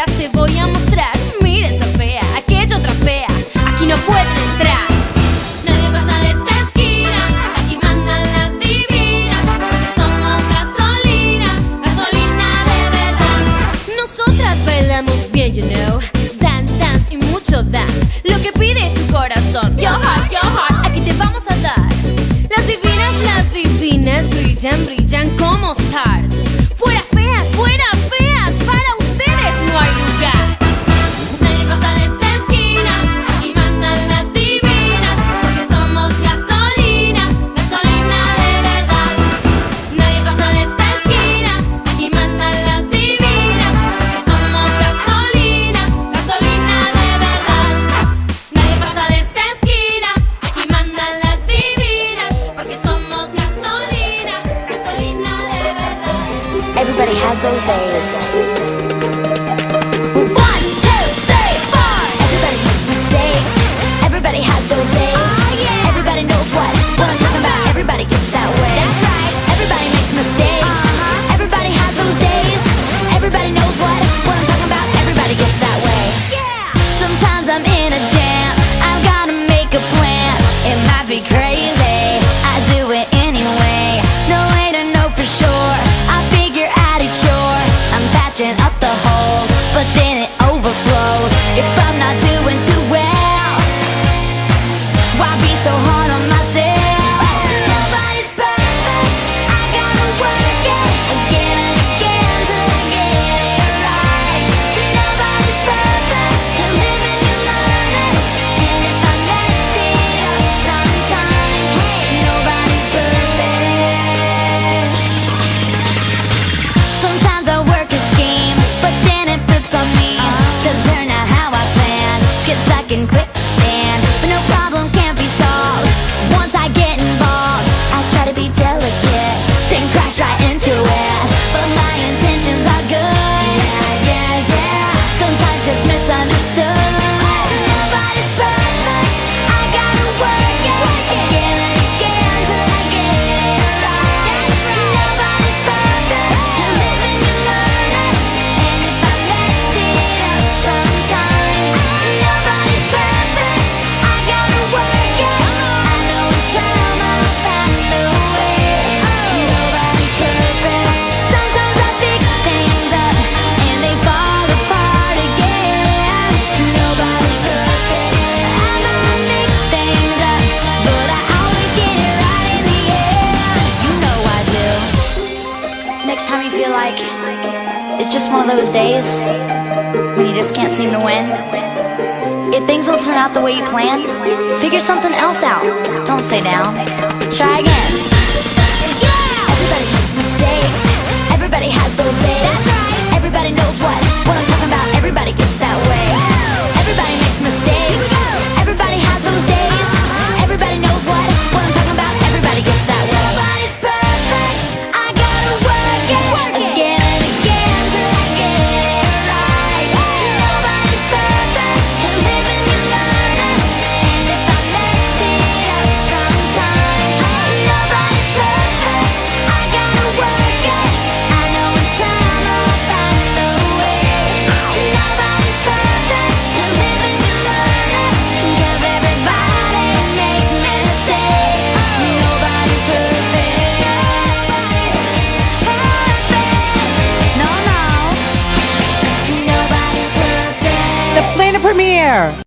feas te voy a mostrar. Mira esa fea, aquella otra fea, aquí no pueden entrar. Nadie pasa de esta esquina, aquí mandan las divinas, porque somos gasolina, gasolina de verdad. Nosotras bailamos bien, you know, dance, dance y mucho dance, lo que pide tu corazón. Your heart, aquí te vamos a dar. Las divinas brillan, brillan como stars. Fuera feas, para ustedes no hay lugar. Nadie pasa de esta esquina, aquí mandan las divinas, porque somos gasolina, gasolina de verdad. Nadie pasa de esta esquina, aquí mandan las divinas, porque somos gasolina, gasolina de verdad. Nadie pasa de esta esquina, aquí mandan las divinas, porque somos gasolina, gasolina de verdad. Everybody has those days. 1, 2, 3, 4. Everybody makes mistakes. Everybody has those days. Everybody knows what I'm talking about. Everybody gets that way. That's right. Everybody makes mistakes. Everybody has those days. Everybody knows what I'm talking about. Everybody gets that way. Sometimes I'm in a jam. I've gotta make a plan. It might be crazy, I do it anyway. No way to know for sure. I figure out a cure. I'm patching up the holes, but then it overflows. If I'm not doing too well, why be so hard on myself? Nobody's perfect, I gotta work it again and again till I get it right. Nobody's perfect, you live and you learn it. And if I mess it up sometimes, hey, nobody's perfect. Sometimes I work a scheme, but then it flips on me. Doesn't turn out how I plan, get stuck in quicksand. But no problem can't be solved once I get involved. I try to be delicate, then crash right into it. But my intentions are good, yeah. Sometimes just misunderstood. Nobody's perfect, I gotta work it again and again till I get it right. Nobody's perfect, you live and you learn it. And if I mess it up sometimes, nobody's perfect, I gotta work it. I know in time I'll find the way. Nobody's perfect. Sometimes I fix things up and they fall apart again. Nobody's perfect. I know I mix things up, but I always get it right in the end. You know I do. Next time you feel like it's just one of those days when you just can't seem to win, if things don't turn out the way you plan, figure something else out. Don't stay down. Try again. Everybody makes mistakes. Everybody has those days. That's right. Everybody knows what I'm talking about. Everybody gets that way. Everybody makes mistakes. Everybody has those days. Everybody knows what I'm talking about. Everybody gets that way. Nobody's perfect, I gotta work it again and again till I get it right. Nobody's perfect, you live and you learn it. And if I mess it up sometimes, nobody's perfect, I gotta work it. I know in time I'll find the way. Nobody's perfect, you live and you learn it. 'Cause everybody makes mistakes. Nobody's perfect. Nobody's perfect. No. Nobody's perfect. The Planet Premiere.